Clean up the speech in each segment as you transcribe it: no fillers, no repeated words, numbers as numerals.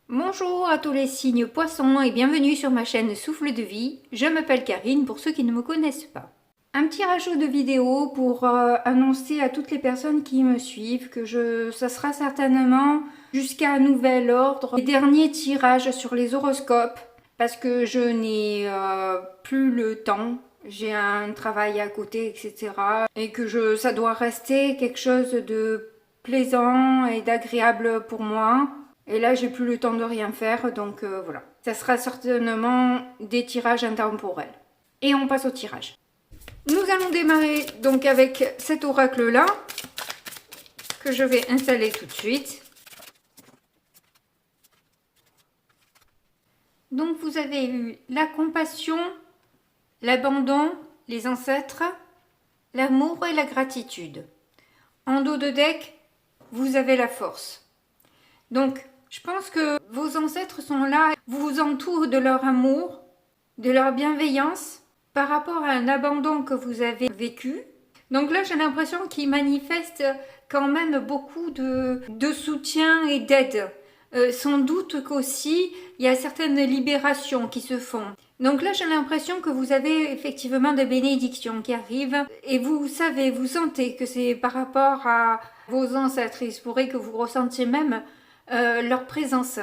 Bonjour à tous les signes poissons et bienvenue sur ma chaîne Souffle de vie. Je m'appelle Karine pour ceux qui ne me connaissent pas. Un petit rajout de vidéo pour annoncer à toutes les personnes qui me suivent que ça sera certainement jusqu'à un nouvel ordre les derniers tirages sur les horoscopes parce que je n'ai plus le temps. J'ai un travail à côté, etc. Et que ça doit rester quelque chose de plaisant et d'agréable pour moi. Et là, j'ai plus le temps de rien faire, donc voilà. Ça sera certainement des tirages intemporels. Et on passe au tirage. Nous allons démarrer donc avec cet oracle-là, que je vais installer tout de suite. Donc vous avez eu la compassion, l'abandon, les ancêtres, l'amour et la gratitude. En dos de deck, vous avez la force. Donc, je pense que vos ancêtres sont là, vous entourent de leur amour, de leur bienveillance par rapport à un abandon que vous avez vécu. Donc là, j'ai l'impression qu'ils manifestent quand même beaucoup de soutien et d'aide. Sans doute qu'aussi, il y a certaines libérations qui se font. Donc là, j'ai l'impression que vous avez effectivement des bénédictions qui arrivent et vous savez, vous sentez que c'est par rapport à vos ancêtres. Il se pourrait que vous ressentiez même leur présence.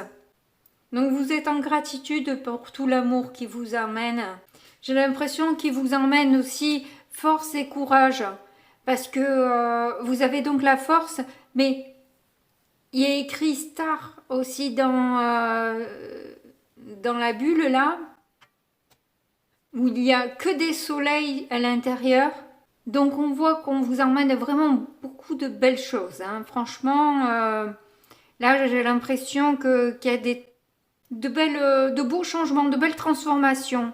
Donc vous êtes en gratitude pour tout l'amour qui vous emmène. J'ai l'impression qu'il vous emmène aussi force et courage parce que vous avez donc la force, mais il y a écrit star aussi dans la bulle là, où il n'y a que des soleils à l'intérieur. Donc on voit qu'on vous emmène vraiment beaucoup de belles choses. Hein. Franchement, là j'ai l'impression qu'il y a de beaux changements, de belles transformations.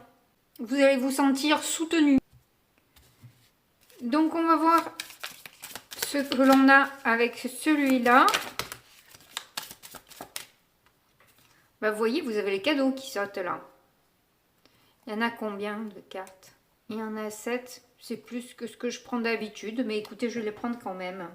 Vous allez vous sentir soutenu. Donc on va voir ce que l'on a avec celui-là. Vous voyez, vous avez les cadeaux qui sortent là. Il y en a combien de cartes? Il y en a 7. C'est plus que ce que je prends d'habitude, mais écoutez, je vais les prendre quand même.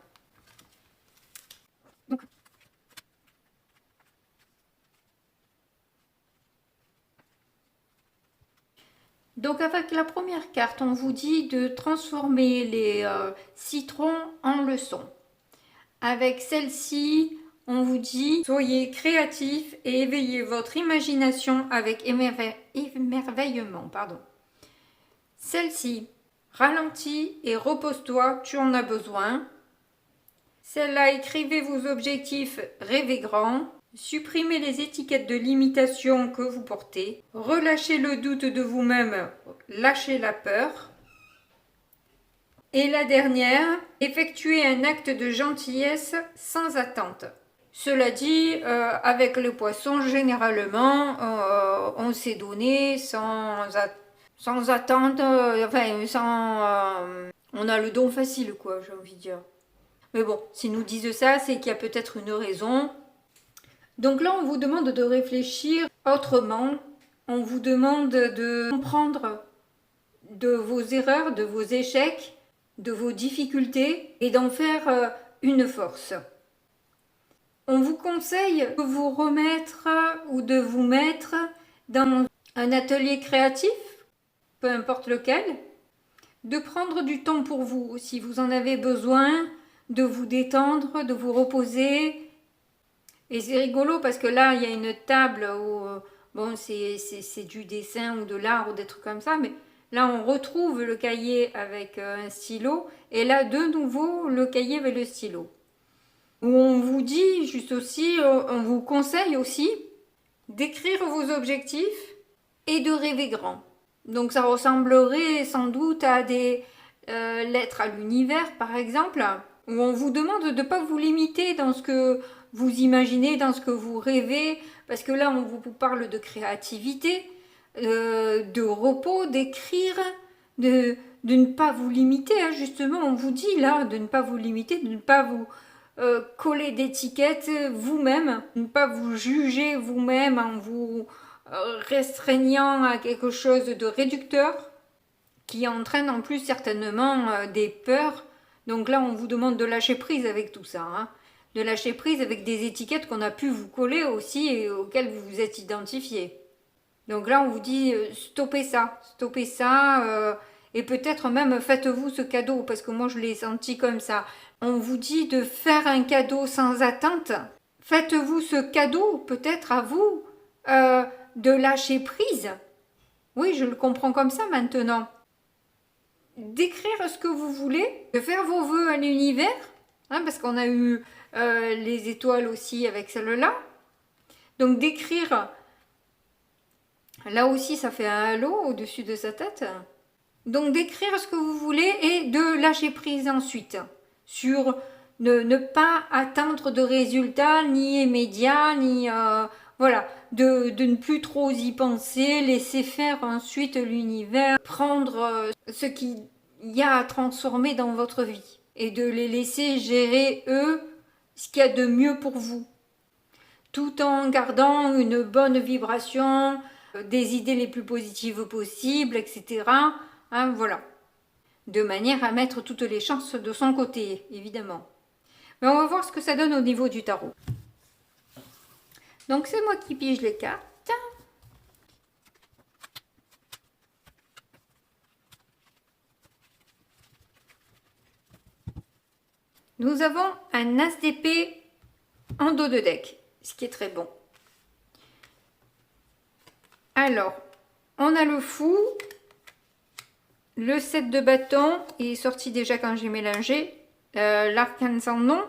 Donc avec la première carte, on vous dit de transformer les citrons en leçons. Avec celle-ci, on vous dit soyez créatif et éveillez votre imagination avec émerveillement. Celle-ci, ralentis et repose-toi, tu en as besoin. Celle-là, écrivez vos objectifs, rêvez grand. Supprimez les étiquettes de limitation que vous portez. Relâchez le doute de vous-même, lâchez la peur. Et la dernière, effectuez un acte de gentillesse sans attente. Cela dit, avec le poisson, généralement, on s'est donné sans attente, on a le don facile, quoi, j'ai envie de dire. Mais bon, s'ils nous disent ça, c'est qu'il y a peut-être une raison. Donc là, on vous demande de réfléchir autrement. On vous demande de comprendre de vos erreurs, de vos échecs, de vos difficultés et d'en faire une force. On vous conseille de vous remettre ou de vous mettre dans un atelier créatif, peu importe lequel, de prendre du temps pour vous si vous en avez besoin, de vous détendre, de vous reposer. Et c'est rigolo parce que là, il y a une table où, bon, c'est du dessin ou de l'art ou des trucs comme ça, mais là, on retrouve le cahier avec un stylo, et là, de nouveau, le cahier avec le stylo. Où on vous dit juste aussi, on vous conseille aussi d'écrire vos objectifs et de rêver grand. Donc ça ressemblerait sans doute à des lettres à l'univers, par exemple, où on vous demande de ne pas vous limiter dans ce que vous imaginez, dans ce que vous rêvez, parce que là on vous parle de créativité, de repos, d'écrire, de ne pas vous limiter, hein, justement on vous dit là de ne pas vous limiter, de ne pas vous coller d'étiquettes vous-même, de ne pas vous juger vous-même en vous restreignant à quelque chose de réducteur qui entraîne en plus certainement des peurs. Donc là on vous demande de lâcher prise avec tout ça, hein. de lâcher prise avec des étiquettes qu'on a pu vous coller aussi et auxquelles vous vous êtes identifié. Donc là, on vous dit stoppez ça, et peut-être même faites-vous ce cadeau, parce que moi je l'ai senti comme ça. On vous dit de faire un cadeau sans attente. Faites-vous ce cadeau, peut-être à vous, de lâcher prise. Oui, je le comprends comme ça maintenant. D'écrire ce que vous voulez, de faire vos vœux à l'univers, hein, parce qu'on a eu les étoiles aussi avec celle-là. Donc d'écrire, là aussi ça fait un halo au-dessus de sa tête. Donc d'écrire ce que vous voulez et de lâcher prise ensuite sur ne pas attendre de résultats ni immédiats, ni voilà, de ne plus trop y penser, laisser faire ensuite l'univers, prendre ce qu'il y a à transformer dans votre vie et de les laisser gérer eux ce qu'il y a de mieux pour vous, tout en gardant une bonne vibration, des idées les plus positives possibles, etc. Hein, voilà. De manière à mettre toutes les chances de son côté, évidemment. Mais on va voir ce que ça donne au niveau du tarot. Donc c'est moi qui pige les cartes. Nous avons un as d'épée en dos de deck, ce qui est très bon. Alors, on a le fou, le 7 de bâton, il est sorti déjà quand j'ai mélangé, l'arcane sans nom,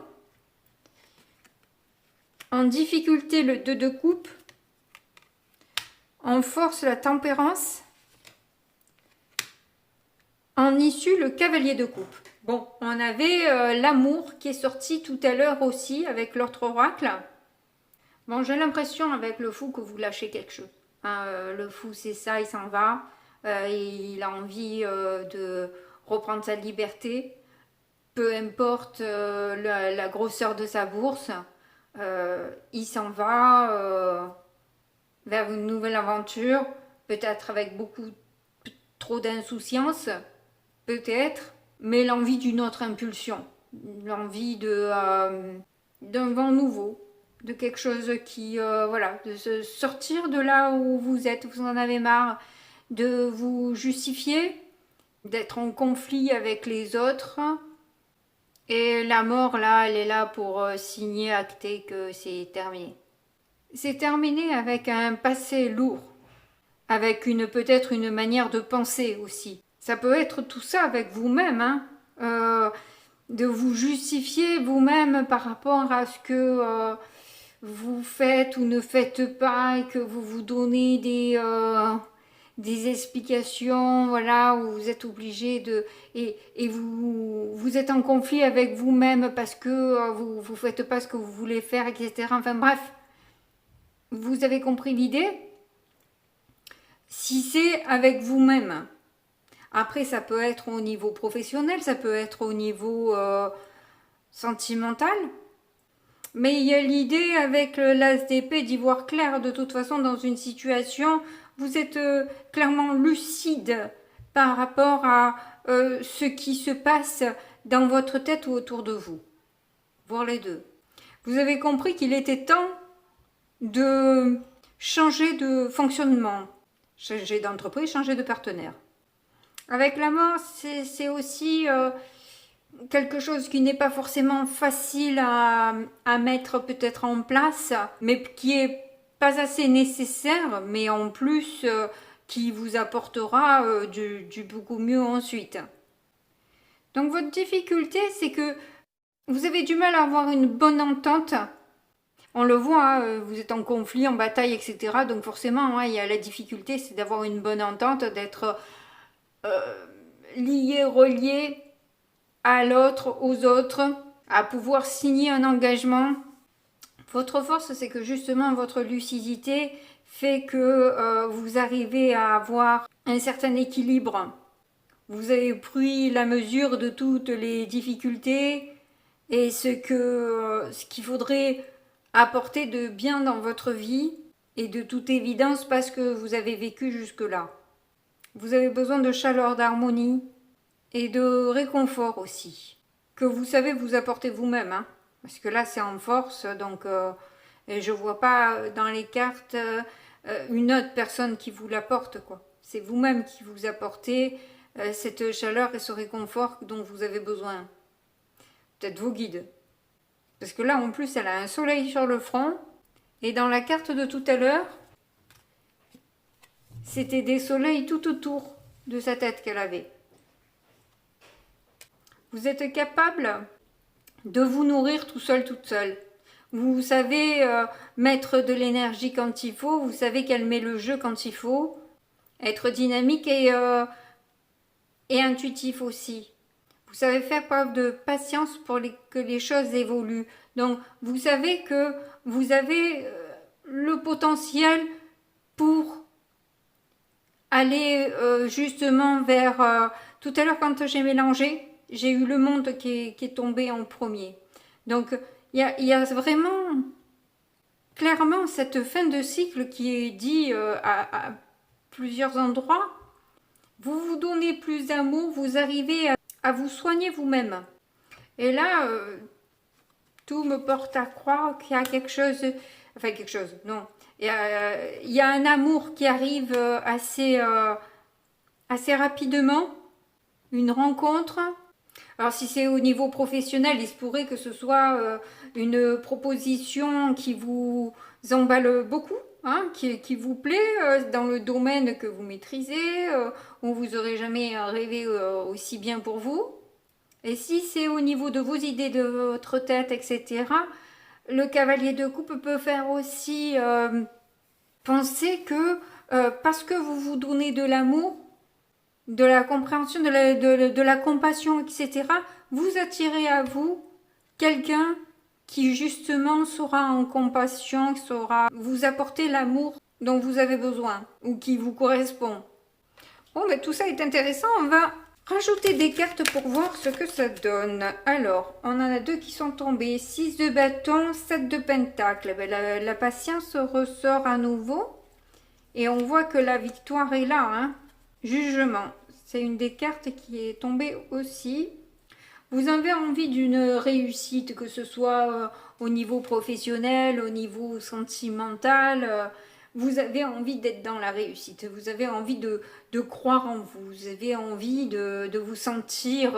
en difficulté le 2 de coupe, en force la tempérance, en issue le cavalier de coupe. Bon, on avait l'amour qui est sorti tout à l'heure aussi avec l'autre oracle. Bon, j'ai l'impression avec le fou que vous lâchez quelque chose. Hein, le fou c'est ça, il s'en va, il a envie de reprendre sa liberté, peu importe la grosseur de sa bourse, il s'en va vers une nouvelle aventure, peut-être avec beaucoup trop d'insouciance, peut-être, mais l'envie d'une autre impulsion, l'envie d'un vent nouveau, de quelque chose qui, voilà, de se sortir de là où vous êtes, vous en avez marre, de vous justifier, d'être en conflit avec les autres. Et la mort, là, elle est là pour signer, acter que c'est terminé. C'est terminé avec un passé lourd, avec peut-être une manière de penser aussi. Ça peut être tout ça avec vous-même, hein, de vous justifier vous-même par rapport à ce que vous faites ou ne faites pas et que vous vous donnez des explications, voilà, où vous êtes obligé de... Et vous êtes en conflit avec vous-même parce que vous ne faites pas ce que vous voulez faire, etc. Enfin bref, vous avez compris l'idée? Si c'est avec vous-même. Après, ça peut être au niveau professionnel, ça peut être au niveau sentimental. Mais il y a l'idée avec l'as d'épée d'y voir clair. De toute façon, dans une situation, vous êtes clairement lucide par rapport à ce qui se passe dans votre tête ou autour de vous. Voir les deux. Vous avez compris qu'il était temps de changer de fonctionnement, changer d'entreprise, changer de partenaire. Avec la mort, c'est aussi quelque chose qui n'est pas forcément facile à mettre peut-être en place, mais qui est pas assez nécessaire, mais en plus qui vous apportera du beaucoup mieux ensuite. Donc votre difficulté, c'est que vous avez du mal à avoir une bonne entente. On le voit, hein, vous êtes en conflit, en bataille, etc. Donc forcément, hein, il y a la difficulté, c'est d'avoir une bonne entente, d'être lié, relié à l'autre, aux autres, à pouvoir signer un engagement. Votre force, c'est que justement votre lucidité fait que vous arrivez à avoir un certain équilibre. Vous avez pris la mesure de toutes les difficultés et ce qu'il faudrait apporter de bien dans votre vie et de toute évidence parce que vous avez vécu jusque-là. Vous avez besoin de chaleur, d'harmonie et de réconfort aussi, que vous savez vous apporter vous-même. Hein. Parce que là, c'est en force, donc et je vois pas dans les cartes une autre personne qui vous l'apporte, quoi. C'est vous-même qui vous apportez cette chaleur et ce réconfort dont vous avez besoin. Peut-être vos guides. Parce que là, en plus, elle a un soleil sur le front. Et dans la carte de tout à l'heure, c'était des soleils tout autour de sa tête qu'elle avait. Vous êtes capable de vous nourrir tout seul, toute seule. Vous savez mettre de l'énergie quand il faut, vous savez calmer le jeu quand il faut, être dynamique et intuitif aussi. Vous savez faire preuve de patience pour que les choses évoluent. Donc, vous savez que vous avez le potentiel pour aller justement vers... tout à l'heure, quand j'ai mélangé, j'ai eu le monde qui est tombé en premier. Donc, il y a vraiment clairement cette fin de cycle qui est dit à plusieurs endroits. Vous vous donnez plus d'amour, vous arrivez à vous soigner vous-même. Et là, tout me porte à croire qu'il y a quelque chose, enfin quelque chose, non. Il y a un amour qui arrive assez rapidement, une rencontre. Alors si c'est au niveau professionnel, il se pourrait que ce soit une proposition qui vous emballe beaucoup, hein, qui vous plaît, dans le domaine que vous maîtrisez, où vous n'aurez jamais rêvé aussi bien pour vous. Et si c'est au niveau de vos idées, de votre tête, etc., le cavalier de coupe peut faire aussi penser que parce que vous vous donnez de l'amour, de la compréhension, de la compassion, etc., vous attirez à vous quelqu'un qui justement sera en compassion, qui saura vous apporter l'amour dont vous avez besoin ou qui vous correspond. Bon, mais tout ça est intéressant. On va rajouter des cartes pour voir ce que ça donne. Alors, on en a deux qui sont tombées. 6 de bâton, 7 de pentacle. Ben, la patience ressort à nouveau. Et on voit que la victoire est là. Hein. Jugement. C'est une des cartes qui est tombée aussi. Vous avez envie d'une réussite, que ce soit au niveau professionnel, au niveau sentimental. Vous avez envie d'être dans la réussite. Vous avez envie de croire en vous. Vous avez envie de vous sentir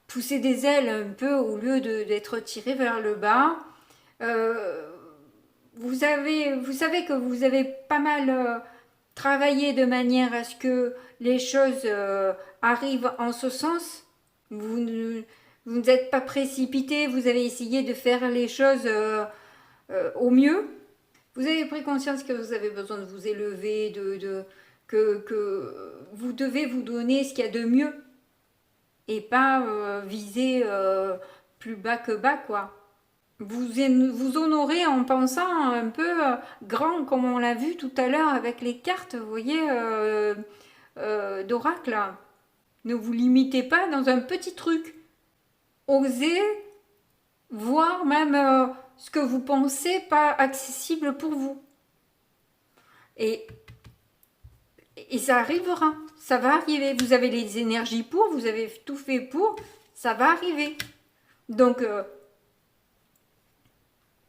pousser des ailes un peu au lieu d'être tiré vers le bas. Vous savez que vous avez pas mal travaillé de manière à ce que les choses arrivent en ce sens. Vous ne êtes pas précipité, vous avez essayé de faire les choses au mieux. Vous avez pris conscience que vous avez besoin de vous élever, que vous devez vous donner ce qu'il y a de mieux et pas viser plus bas que bas, quoi. Vous honorez en pensant un peu grand, comme on l'a vu tout à l'heure avec les cartes, vous voyez, d'oracle. Ne vous limitez pas dans un petit truc. Osez voir même ce que vous pensez pas accessible pour vous. Et ça arrivera, ça va arriver. Vous avez les énergies pour, vous avez tout fait pour, ça va arriver. Donc,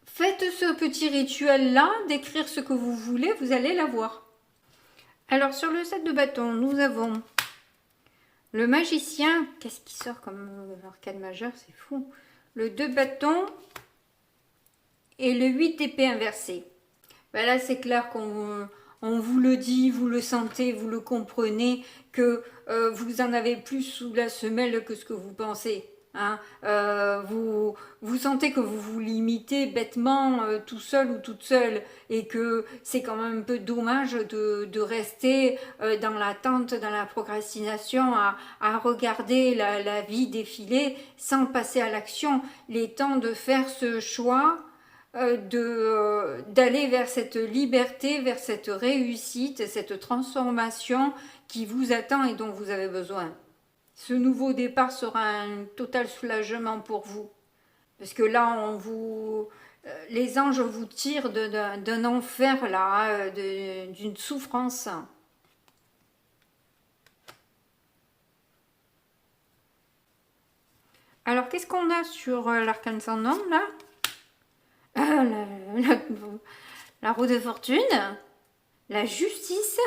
faites ce petit rituel-là, d'écrire ce que vous voulez, vous allez l'avoir. Alors, sur le 7 de bâton, nous avons le magicien. Qu'est-ce qui sort comme arcane majeur? C'est fou. Le 2 bâtons et le 8 d'épée inversée. Ben là, c'est clair qu'on vous le dit, vous le sentez, vous le comprenez, que vous en avez plus sous la semelle que ce que vous pensez. Hein. Vous sentez que vous vous limitez bêtement tout seul ou toute seule et que c'est quand même un peu dommage de rester dans l'attente, dans la procrastination, à regarder la vie défiler sans passer à l'action. Il est temps de faire ce choix d'aller vers cette liberté, vers cette réussite, cette transformation qui vous attend et dont vous avez besoin. Ce nouveau départ sera un total soulagement pour vous. Parce que là, les anges vous tirent d'un enfer, là, d'une souffrance. Alors, qu'est-ce qu'on a sur l'arcane sans nom, là? Ah, la roue de fortune, la justice.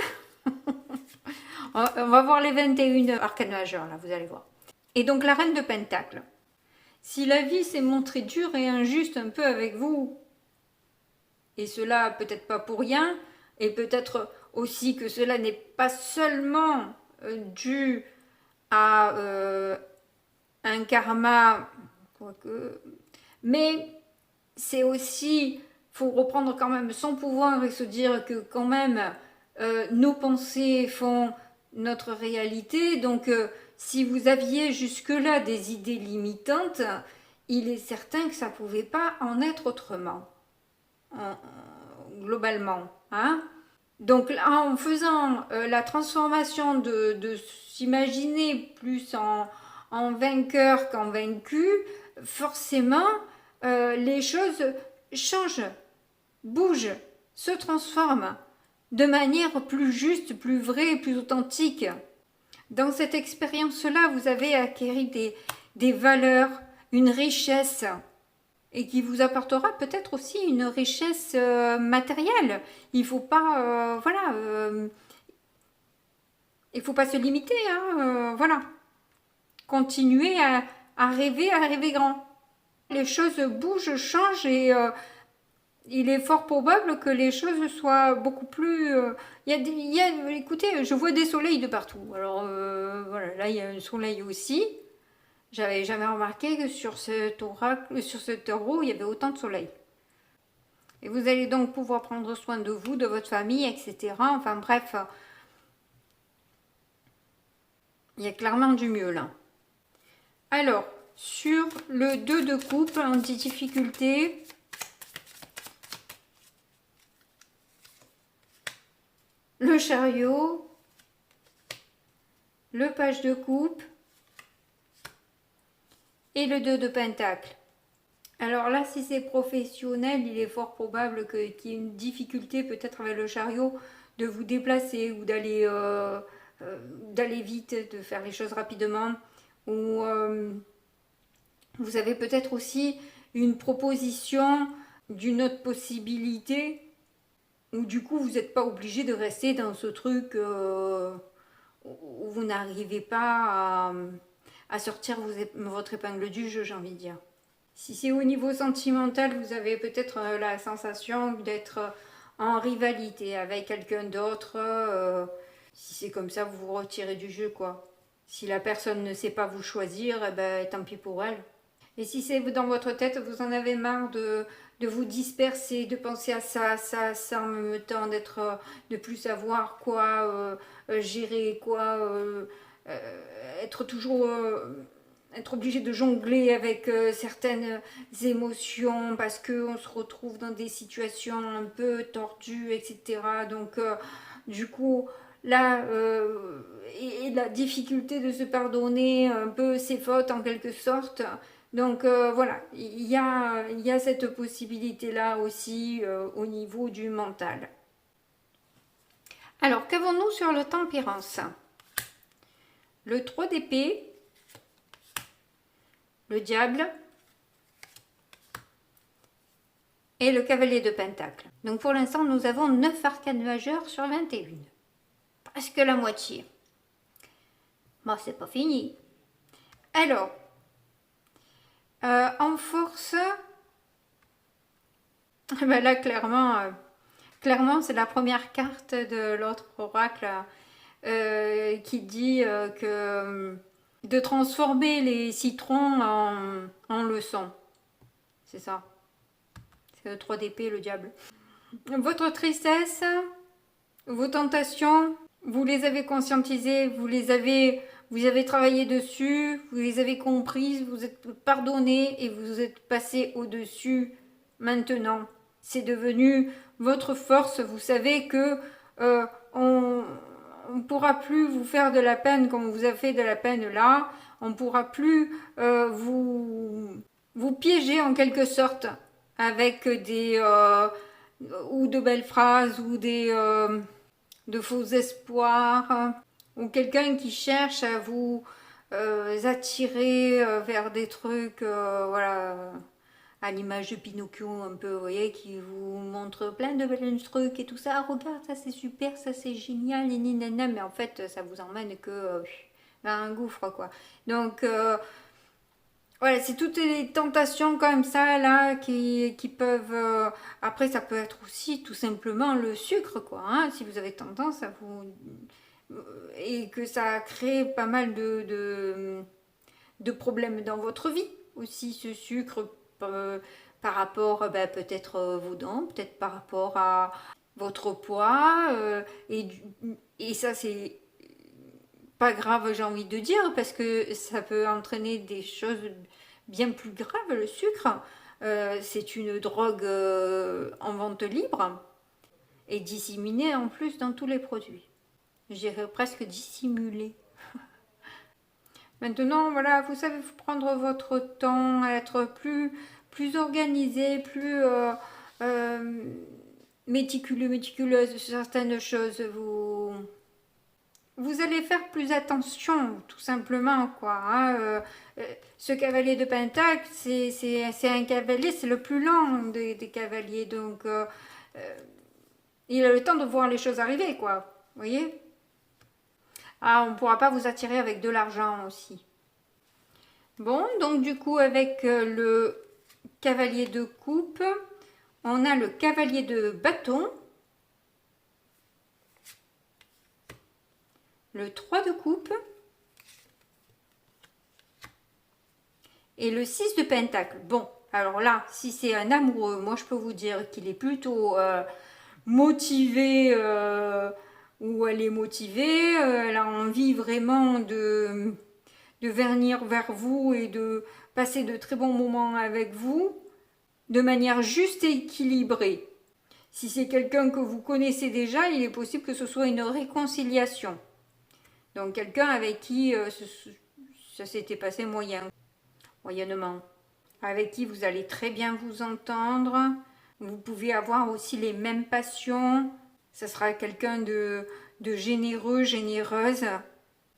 On va voir les 21 arcanes majeures, là, vous allez voir. Et donc, la reine de Pentacle. Si la vie s'est montrée dure et injuste un peu avec vous, et cela peut-être pas pour rien, et peut-être aussi que cela n'est pas seulement dû à un karma, quoique, mais c'est aussi, faut reprendre quand même son pouvoir et se dire que quand même nos pensées font notre réalité. Donc si vous aviez jusque-là des idées limitantes, il est certain que ça ne pouvait pas en être autrement, globalement. Hein. Donc en faisant la transformation de s'imaginer plus en vainqueur qu'en vaincu, forcément les choses changent, bougent, se transforment de manière plus juste, plus vraie, plus authentique. Dans cette expérience-là, vous avez acquis des valeurs, une richesse, et qui vous apportera peut-être aussi une richesse matérielle. Il faut pas, il faut pas se limiter, hein, voilà. Continuer à rêver grand. Les choses bougent, changent et il est fort probable que les choses soient beaucoup plus... écoutez, je vois des soleils de partout. Alors voilà, là il y a un soleil aussi. J'avais jamais remarqué que sur cet oracle, sur ce tarot, il y avait autant de soleil. Et vous allez donc pouvoir prendre soin de vous, de votre famille, etc. Enfin bref, il y a clairement du mieux là. Alors, sur le 2 de coupe, en difficulté, le chariot, le page de coupe et le 2 de pentacle. Alors là, si c'est professionnel, il est fort probable qu'il y ait une difficulté peut-être avec le chariot de vous déplacer ou d'aller vite, de faire les choses rapidement. Ou vous avez peut-être aussi une proposition d'une autre possibilité où du coup vous n'êtes pas obligé de rester dans ce truc où vous n'arrivez pas à sortir votre épingle du jeu, j'ai envie de dire. Si c'est au niveau sentimental, vous avez peut-être la sensation d'être en rivalité avec quelqu'un d'autre. Si c'est comme ça, vous vous retirez du jeu, quoi. Si la personne ne sait pas vous choisir, eh ben, tant pis pour elle. Et si c'est dans votre tête, vous en avez marre de vous disperser, de penser à ça, en même temps, de plus savoir quoi gérer, quoi être toujours... être obligé de jongler avec certaines émotions parce qu'on se retrouve dans des situations un peu tordues, etc. Donc, du coup, là, et la difficulté de se pardonner un peu ses fautes en quelque sorte. Donc, voilà, il y a cette possibilité-là aussi au niveau du mental. Alors, qu'avons-nous sur le tempérance? Le 3 d'épée, le diable et le cavalier de pentacle. Donc pour l'instant, nous avons 9 arcanes majeures sur 21. Presque la moitié. Bon, c'est pas fini. Alors, en force, ben là, clairement, c'est la première carte de l'autre oracle qui dit que... de transformer les citrons en leçons. C'est ça. C'est le 3 d'épée, le diable. Votre tristesse, vos tentations, vous les avez conscientisées, vous avez travaillé dessus, vous les avez comprises, vous êtes pardonné et vous êtes passé au-dessus maintenant. C'est devenu votre force. Vous savez que on ne pourra plus vous faire de la peine comme on vous a fait de la peine là. On ne pourra plus vous piéger en quelque sorte avec ou de belles phrases ou de faux espoirs ou quelqu'un qui cherche à vous attirer vers des trucs, voilà, à l'image de Pinocchio un peu, vous voyez, qui vous montre plein de trucs et tout ça. Ah, regarde, ça c'est super, ça c'est génial, et nanana, mais en fait, ça vous emmène que vers un gouffre, quoi. Donc, voilà, c'est toutes les tentations comme ça, là, qui peuvent... après, ça peut être aussi tout simplement le sucre, quoi, hein, si vous avez tendance à vous... et que ça crée pas mal de problèmes dans votre vie aussi, ce sucre, par rapport peut-être vos dents, peut-être par rapport à votre poids, et ça c'est pas grave, j'ai envie de dire, parce que ça peut entraîner des choses bien plus graves, le sucre. C'est une drogue en vente libre et disséminée en plus dans tous les produits. Je dirais presque dissimulée. Maintenant, voilà, vous savez prendre votre temps, être plus organisé, plus méticuleuse sur certaines choses. Vous allez faire plus attention, tout simplement, quoi. Hein. Ce cavalier de Pentacle, c'est un cavalier, c'est le plus lent des cavaliers, donc il a le temps de voir les choses arriver, quoi. Vous voyez? Ah, on ne pourra pas vous attirer avec de l'argent aussi. Bon, donc du coup, avec le cavalier de coupe, on a le cavalier de bâton, le 3 de coupe et le 6 de pentacle. Bon, alors là, si c'est un amoureux, moi je peux vous dire qu'il est plutôt motivé ou elle est motivée, elle a envie vraiment de venir vers vous et de passer de très bons moments avec vous de manière juste et équilibrée. Si c'est quelqu'un que vous connaissez déjà, il est possible que ce soit une réconciliation. Donc quelqu'un avec qui ça s'était passé moyennement. Avec qui vous allez très bien vous entendre. Vous pouvez avoir aussi les mêmes passions. Ça sera quelqu'un de généreux, généreuse,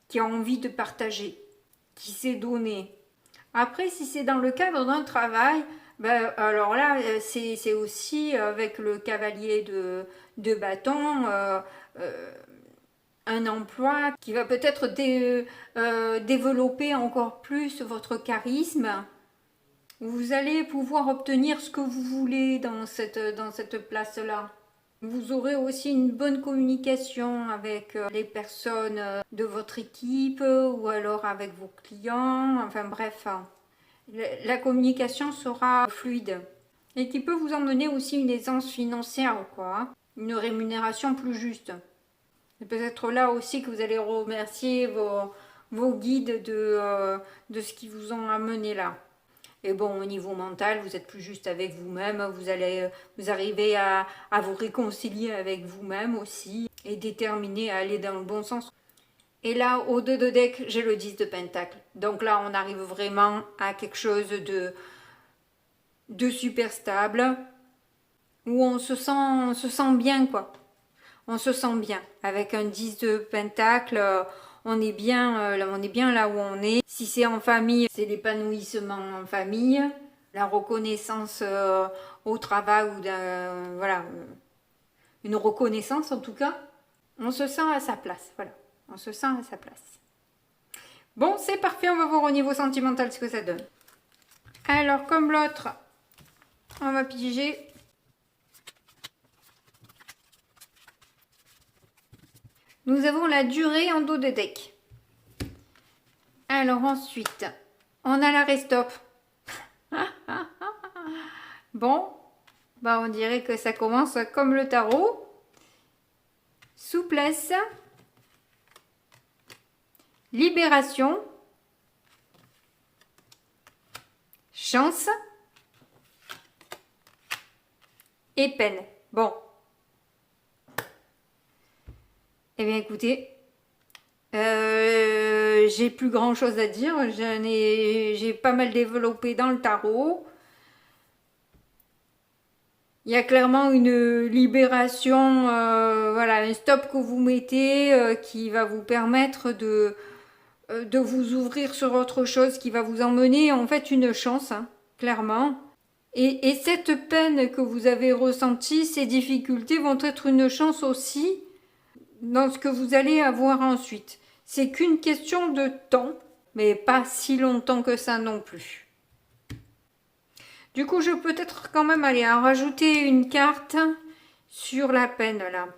qui a envie de partager, qui sait donner. Après, si c'est dans le cadre d'un travail, ben, alors là, c'est aussi avec le cavalier de bâton, un emploi qui va peut-être développer encore plus votre charisme. Vous allez pouvoir obtenir ce que vous voulez dans cette place-là. Vous aurez aussi une bonne communication avec les personnes de votre équipe ou alors avec vos clients. Enfin bref, la communication sera fluide et qui peut vous emmener aussi une aisance financière, quoi, hein. Une rémunération plus juste. C'est peut-être là aussi que vous allez remercier vos guides de ce qui vous ont amené là. Et bon, au niveau mental, vous êtes plus juste avec vous-même, vous arrivez à vous réconcilier avec vous-même aussi et déterminer à aller dans le bon sens. Et là, au 2 de deck, j'ai le 10 de pentacle. Donc là, on arrive vraiment à quelque chose de super stable, où on se sent bien, quoi. On se sent bien. Avec un 10 de pentacle, on est bien là où on est. Si c'est en famille, c'est l'épanouissement en famille, la reconnaissance au travail ou voilà, une reconnaissance en tout cas. On se sent à sa place, voilà. On se sent à sa place. Bon, c'est parfait, on va voir au niveau sentimental ce que ça donne. Alors, comme l'autre, on va piger. Nous avons la durée en dos de deck. Alors ensuite, on a l'arrêt stop. Bon, bah on dirait que ça commence comme le tarot. Souplesse. Libération. Chance. Et peine. Bon. Eh bien écoutez, j'ai plus grand chose à dire. J'ai pas mal développé dans le tarot. Il y a clairement une libération, voilà, un stop que vous mettez qui va vous permettre de vous ouvrir sur autre chose qui va vous emmener en fait une chance, hein, clairement. Et cette peine que vous avez ressentie, ces difficultés vont être une chance aussi dans ce que vous allez avoir ensuite. C'est qu'une question de temps, mais pas si longtemps que ça non plus. Du coup, je peux peut-être quand même aller en rajouter une carte sur la peine là.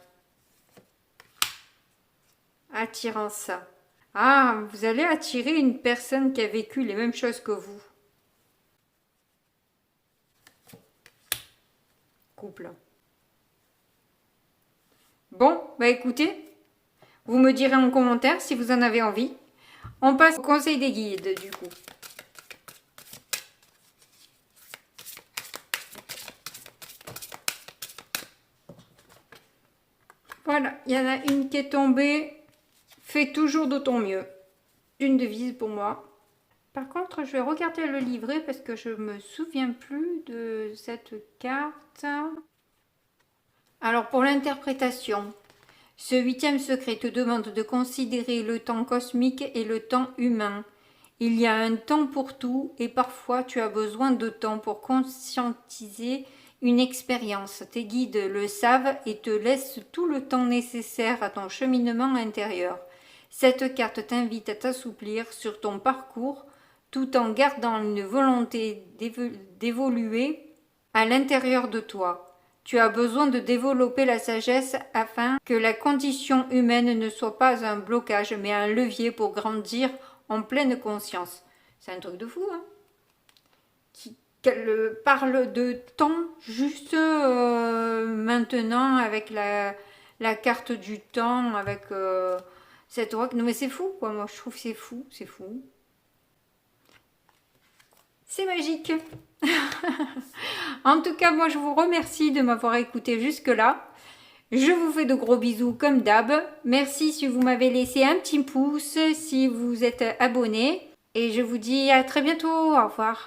Attirant ça. Ah, vous allez attirer une personne qui a vécu les mêmes choses que vous. Couple. Bon, bah écoutez, vous me direz en commentaire si vous en avez envie. On passe au conseil des guides du coup. Voilà, il y en a une qui est tombée. Fais toujours de ton mieux. Une devise pour moi. Par contre, je vais regarder le livret parce que je me souviens plus de cette carte. Alors pour l'interprétation, ce 8e secret te demande de considérer le temps cosmique et le temps humain. Il y a un temps pour tout et parfois tu as besoin de temps pour conscientiser une expérience. Tes guides le savent et te laissent tout le temps nécessaire à ton cheminement intérieur. Cette carte t'invite à t'assouplir sur ton parcours tout en gardant une volonté d'évoluer à l'intérieur de toi. Tu as besoin de développer la sagesse afin que la condition humaine ne soit pas un blocage mais un levier pour grandir en pleine conscience. C'est un truc de fou, hein? Qu'elle parle de temps juste maintenant avec la carte du temps, avec cette roque. Non mais c'est fou quoi, moi je trouve que c'est fou, c'est fou. C'est magique. En tout cas, moi je vous remercie de m'avoir écouté jusque-là. Je vous fais de gros bisous comme d'hab. Merci si vous m'avez laissé un petit pouce, si vous êtes abonné. Et je vous dis à très bientôt. Au revoir.